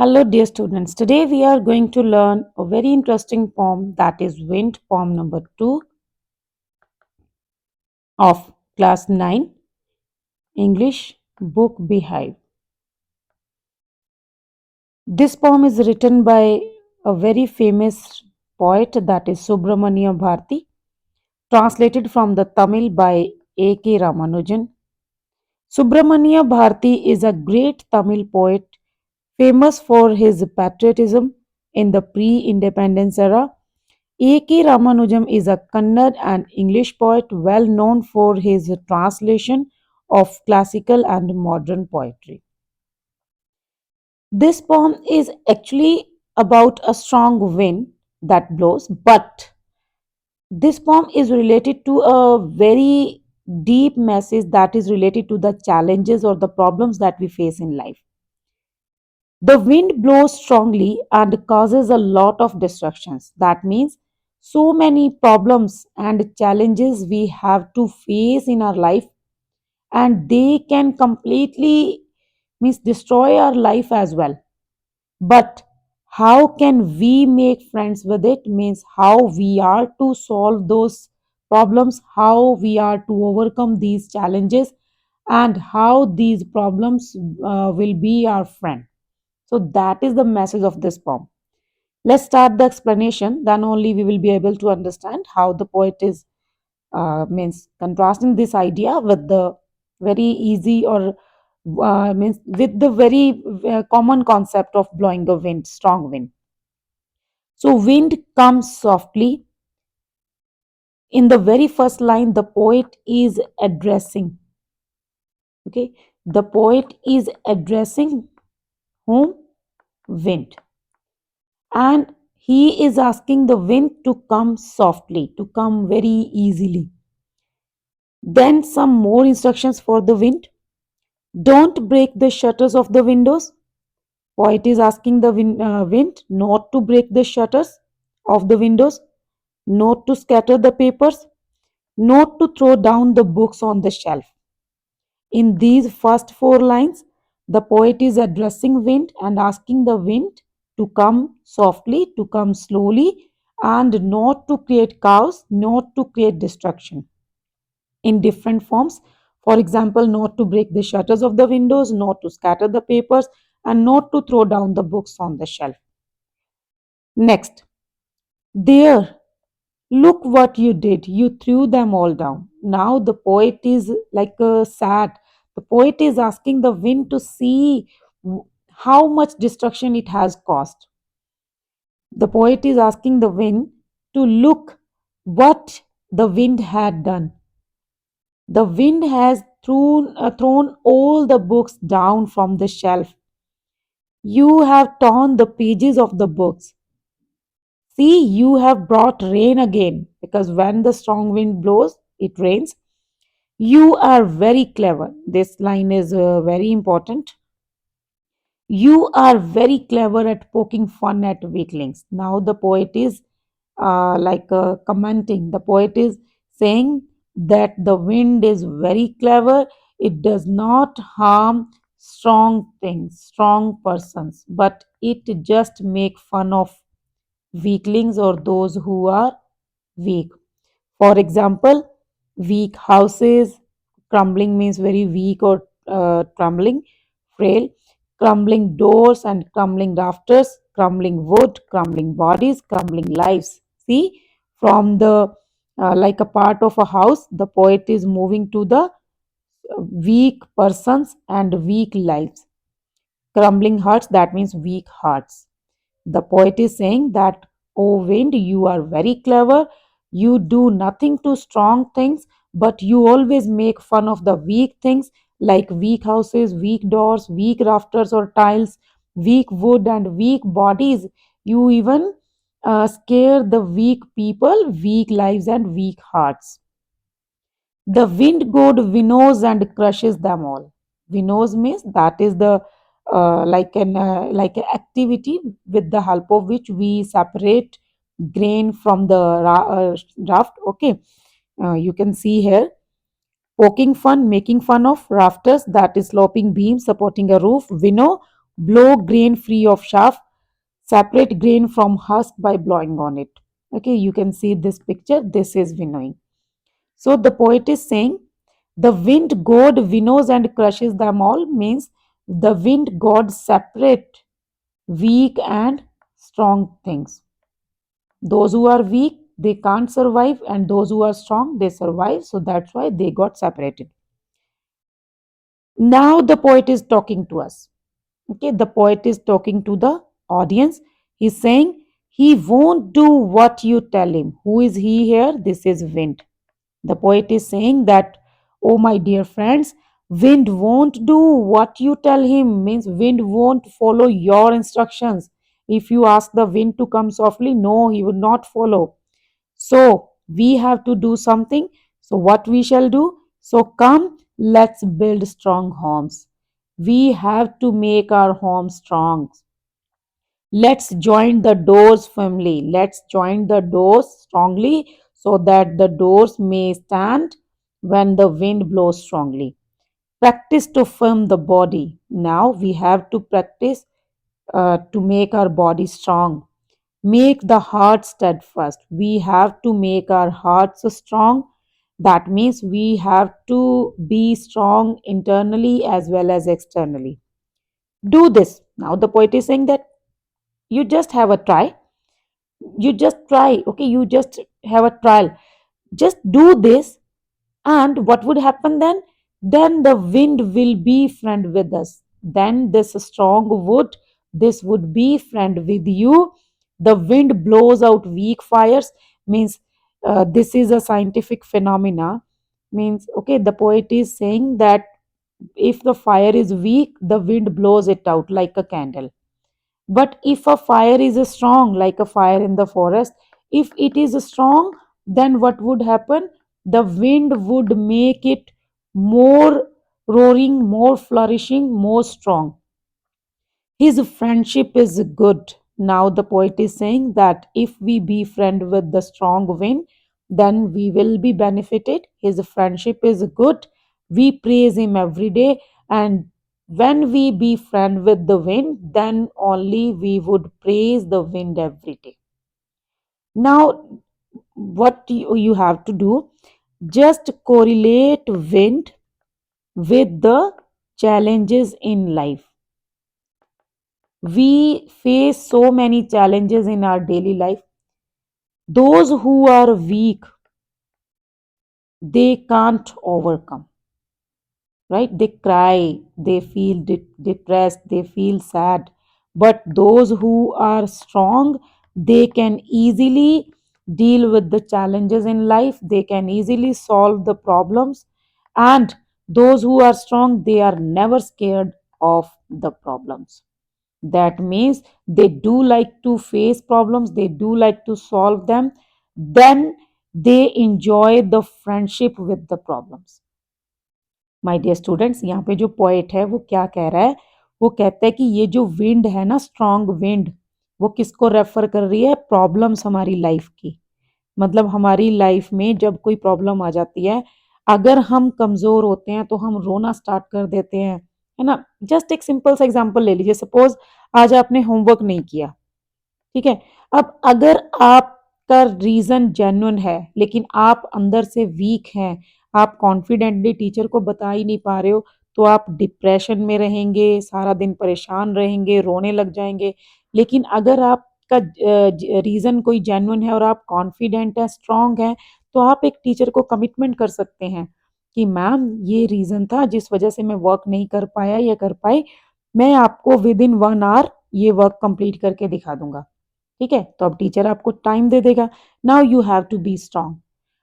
Hello, dear students. Today we are going to learn a very interesting poem that is Wind, poem number 2 of class 9 English book Beehive. This poem is written by a very famous poet that is Subramania Bharati, translated from the Tamil by A.K. Ramanujan. Subramania Bharati is a great Tamil poet famous for his patriotism in the pre independence era. A.K. Ramanujam is a Kannada and English poet well known for his translation of classical and modern poetry. This poem is actually about a strong wind that blows, but this poem is related to a very deep message that is related to the challenges or the problems that we face in life. The wind blows strongly and causes a lot of destructions. That means so many problems and challenges we have to face in our life, and they can completely means destroy our life as well. But how can we make friends with it means how we are to solve those problems, how we are to overcome these challenges, and how these problems will be our friend. So that is the message of this poem. Let's start the explanation, then only we will be able to understand how the poet is means contrasting this idea with the very easy or means with the very common concept of blowing a wind, strong wind. So wind comes softly. In the very first line, the poet is addressing. Okay, the poet is addressing whom? Wind. And he is asking the wind to come softly, to come very easily. Then some more instructions for the wind. Don't break the shutters of the windows. Poet is asking the wind not to break the shutters of the windows, not to scatter the papers, not to throw down the books on the shelf. In these first four lines, the poet is addressing wind and asking the wind to come softly, to come slowly, and not to create chaos, not to create destruction in different forms. For example, not to break the shutters of the windows, not to scatter the papers, and not to throw down the books on the shelf. Next, there, look what you did. You threw them all down. Now the poet is like sad. The poet is asking the wind to see how much destruction it has caused. The poet is asking the wind to look what the wind had done. The wind has thrown all the books down from the shelf. You have torn the pages of the books. See, you have brought rain again because when the strong wind blows, it rains. You are very clever. This line is very important. You are very clever at poking fun at weaklings. Now, the poet is commenting. The poet is saying that the wind is very clever. It does not harm strong things, strong persons, but it just make fun of weaklings or those who are weak. For example, weak houses, crumbling means very weak or crumbling, frail, crumbling doors and crumbling rafters, crumbling wood, crumbling bodies, crumbling lives. See, from the like a part of a house, the poet is moving to the weak persons and weak lives. Crumbling hearts, that means weak hearts. The poet is saying that, oh wind, you are very clever. You do nothing to strong things, but you always make fun of the weak things like weak houses, weak doors, weak rafters or tiles, weak wood, and weak bodies. You even scare the weak people, weak lives, and weak hearts. The wind god winnows and crushes them all. Winnows means that is the like an activity with the help of which we separate grain from the raft. Okay, you can see here poking fun, making fun of rafters, that is sloping beams supporting a roof. Winnow, blow grain free of chaff, separate grain from husk by blowing on it. Okay, you can see this picture. This is winnowing. So the poet is saying the wind god winnows and crushes them all, means the wind god separate weak and strong things. Those who are weak, they can't survive, and those who are strong, they survive. So that's why they got separated. Now the poet is talking to us. Okay, the poet is talking to the audience. He's saying he won't do what you tell him. Who is he here? This is wind. The poet is saying that, oh my dear friends, wind won't do what you tell him, means wind won't follow your instructions. If you ask the wind to come softly, no, he will not follow. So we have to do something. So what we shall do? So come, let's build strong homes. We have to make our home strong. Let's join the doors firmly. Let's join the doors strongly so that the doors may stand when the wind blows strongly. Practice to firm the body. Now we have to practice to make our body strong. Make the heart steadfast. We have to make our hearts strong. That means we have to be strong internally as well as externally. Do this. Now the poet is saying that you just have a try. You just try. Okay, you just have a trial. Just do this, and what would happen then? Then the wind will be friend with us. Then this strong wood, this would be friend with you. The wind blows out weak fires, means this is a scientific phenomena. Means, okay, the poet is saying that if the fire is weak, the wind blows it out like a candle. But if a fire is strong, like a fire in the forest, if it is strong, then what would happen? The wind would make it more roaring, more flourishing, more strong. His friendship is good. Now the poet is saying that if we be friend with the strong wind, then we will be benefited. His friendship is good. We praise him every day, and when we be friend with the wind, then only we would praise the wind every day. Now, what you have to do? Just correlate wind with the challenges in life. We face so many challenges in our daily life. Those who are weak, they can't overcome, right? They cry, they feel depressed, they feel sad. But those who are strong, they can easily deal with the challenges in life, they can easily solve the problems. And those who are strong, they are never scared of the problems. That means they do like to face problems, they do like to solve them. Then they enjoy the friendship with the problems. My dear students, यहाँ पे जो poet है वो क्या कह रहा है? वो कहता है कि ये जो विंड है ना, स्ट्रॉन्ग विंड, वो किसको रेफर कर रही है? प्रॉब्लम्स हमारी लाइफ की। मतलब हमारी लाइफ में जब कोई प्रॉब्लम आ जाती है, अगर हम कमज़ोर होते हैं तो हम रोना स्टार्ट कर देते हैं, है ना? जस्ट एक सिंपल सा एग्जांपल ले लीजिए। सपोज आज आपने होमवर्क नहीं किया, ठीक है? अब अगर आपका रीज़न जेन्युइन है, लेकिन आप अंदर से वीक हैं, आप कॉन्फिडेंटली टीचर को बता ही नहीं पा रहे हो, तो आप डिप्रेशन में रहेंगे, सारा दिन परेशान रहेंगे, रोने लग जाएँगे। लेकिन अगर आपका रीज़न कोई जेन्युइन है और आप कॉन्फिडेंट हैं, स्ट्रॉन्ग हैं, तो आप एक टीचर को कमिटमेंट कर सकते हैं कि मैम ये रीज़न था जिस वजह से मैं वर्क नहीं कर पाया या कर पाई, मैं आपको विद इन 1 आवर ये वर्क कंप्लीट करके दिखा दूँगा। ठीक है? तो अब टीचर आपको टाइम दे देगा। Now you have to be strong.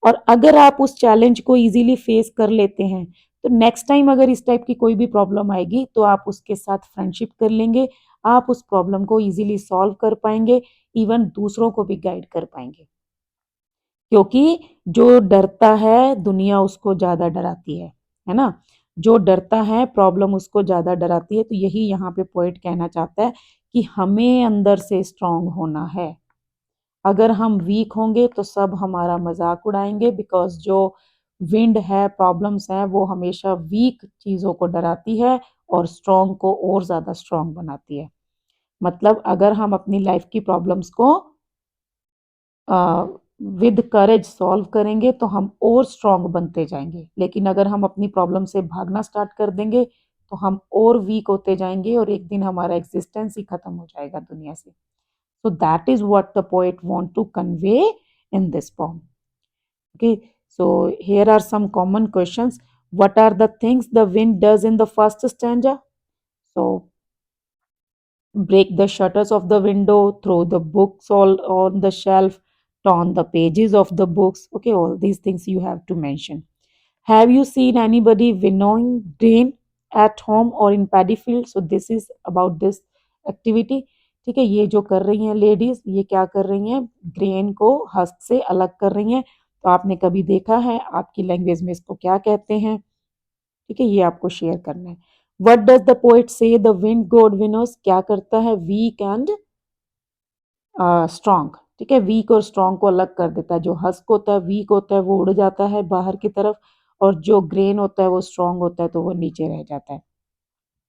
और अगर आप उस चैलेंज को इजीली फेस कर लेते हैं, तो नेक्स्ट टाइम अगर इस टाइप की कोई भी प्रॉब्लम आएगी, तो आप उसके साथ फ्रेंडशिप कर लेंगे, आप उस प्रॉब्लम को इजीली सॉल्व कर पाएंगे, इवन दूसरों को भी गाइड कर पाएंगे। क्योंकि जो डरता है, दुनिया उसको ज़्यादा डराती है ना? जो डरता है, प्रॉब्लम उसको ज़्यादा डराती है। तो यही यहाँ पे पोएट कहना चाहता है कि हमें अंदर से स्ट्रांग होना है। अगर हम वीक होंगे तो सब हमारा मजाक उड़ाएंगे, बिकॉज जो विंड है, प्रॉब्लम्स हैं, वो हमेशा वीक चीज़ों को डराती है और स्ट्रॉन्ग को और ज़्यादा स्ट्रॉन्ग बनाती है। मतलब अगर हम अपनी लाइफ की प्रॉब्लम्स को विद करेज सॉल्व करेंगे तो हम और स्ट्रॉन्ग बनते जाएंगे, लेकिन अगर हम अपनी प्रॉब्लम से भागना स्टार्ट कर देंगे तो हम और वीक होते जाएंगे और एक दिन हमारा एग्जिस्टेंस ही खत्म हो जाएगा दुनिया से। So that is what the poet want to convey in this poem. Okay, so here are some common questions. What are the things the wind does in the first stanza? So break the shutters of the window, throw the books all on the shelf, torn the pages of the books. Okay, all these things you have to mention. Have you seen anybody winnowing grain at home or in paddy field? So this is about this activity. ठीक है, ये जो कर रही हैं ladies, ये क्या कर रही हैं, ग्रेन को हस्क से अलग कर रही हैं। तो आपने कभी देखा है, आपकी लैंग्वेज में इसको क्या कहते हैं? ठीक है, ये आपको शेयर करना है। What does the poet say the wind god winnows? क्या करता है? Weak and strong. ठीक है, वीक और स्ट्रॉन्ग को अलग कर देता है। जो हस्क होता है, वीक होता है, वो उड़ जाता है बाहर की तरफ, और जो ग्रेन होता है वो स्ट्रॉन्ग होता है, तो वो नीचे रह जाता है।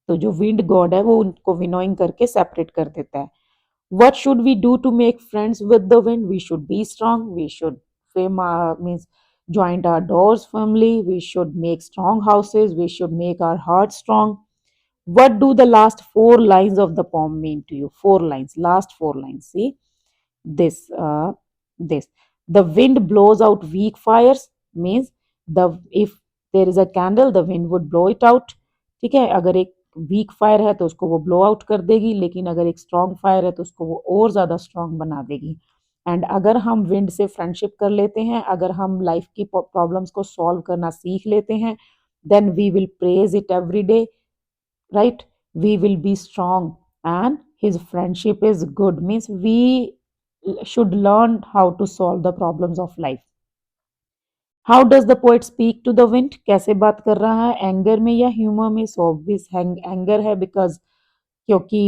तो जो विंड गॉड है वो उनको विनोइंग करके सेपरेट कर देता है। What should we do to make friends with the wind? We should be strong. We should means join our doors firmly. We should make strong houses. We should make our hearts strong. What do the last four lines of the poem mean to you? Four lines, last four lines. See this. The wind blows out weak fires means the if there is a candle, the wind would blow it out. ठीक है, अगर एक week fire है तो उसको वो blow out कर देगी, लेकिन अगर एक स्ट्रॉन्ग फायर है तो उसको वो और ज़्यादा स्ट्रॉन्ग बना देगी। एंड अगर हम विंड से फ्रेंडशिप कर लेते हैं, अगर हम लाइफ की प्रॉब्लम्स को सॉल्व करना सीख लेते हैं, then we will praise it every day, right? We will be strong, and his friendship is good means we should learn how to solve the problems of life. How does the poet speak to the wind? कैसे बात कर रहा है? Anger में या humour में? So obvious anger है, because क्योंकि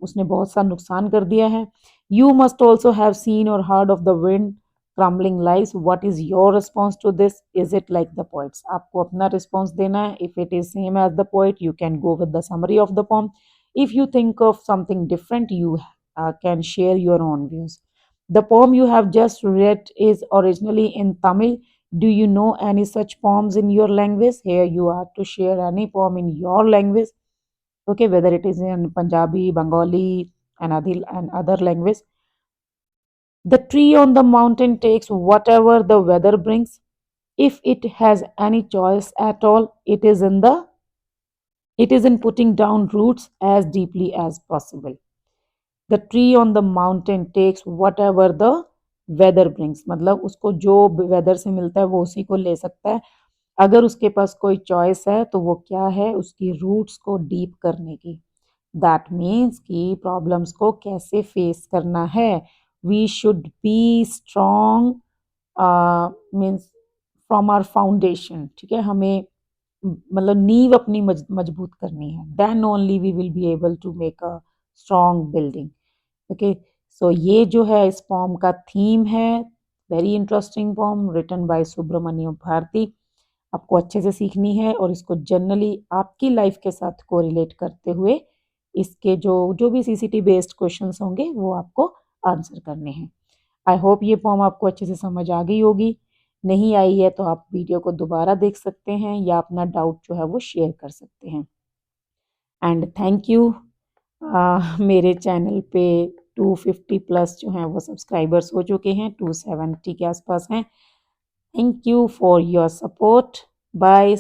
उसने बहुत सा नुकसान कर दिया है। You must also have seen और heard of the wind crumbling lies. What is your response to this? Is it like the poets? आपको अपना रिस्पॉन्स देना है। If it is same as the poet, you can go with the summary of the poem. If you think of something different, you can share your own views. The poem you have just read is originally in Tamil. Do you know any such poems in your language? Here you are to share any poem in your language. Okay, whether it is in Punjabi, Bengali, and other language. The tree on the mountain takes whatever the weather brings. If it has any choice at all, it is in putting down roots as deeply as possible. The tree on the mountain takes whatever the weather brings. मतलब उसको जो weather से मिलता है वो उसी को ले सकता है। अगर उसके पास कोई चॉइस है तो वो क्या है? उसकी रूट्स को डीप करने की। दैट मीन्स कि प्रॉब्लम्स को कैसे फेस करना है। We should be strong means from our foundation. ठीक है, हमें मतलब नींव अपनी मजबूत करनी है। Then only we will be able to make a strong building. Okay, so ये जो है इस पॉम का थीम है। Very interesting poem written by Subramaniam Bharati. आपको अच्छे से सीखनी है और इसको जनरली आपकी लाइफ के साथ कोरिलेट करते हुए इसके जो जो भी सीसीटी बेस्ड क्वेश्चंस होंगे वो आपको आंसर करने हैं। आई होप ये पॉम आपको अच्छे से समझ आ गई होगी। नहीं आई है तो आप वीडियो को दोबारा देख सकते हैं या अपना डाउट जो है वो शेयर कर सकते हैं। And thank you. मेरे चैनल पे 250 प्लस जो हैं वो सब्सक्राइबर्स हो चुके हैं, 270 के आसपास हैं। Thank you for your support. Bye.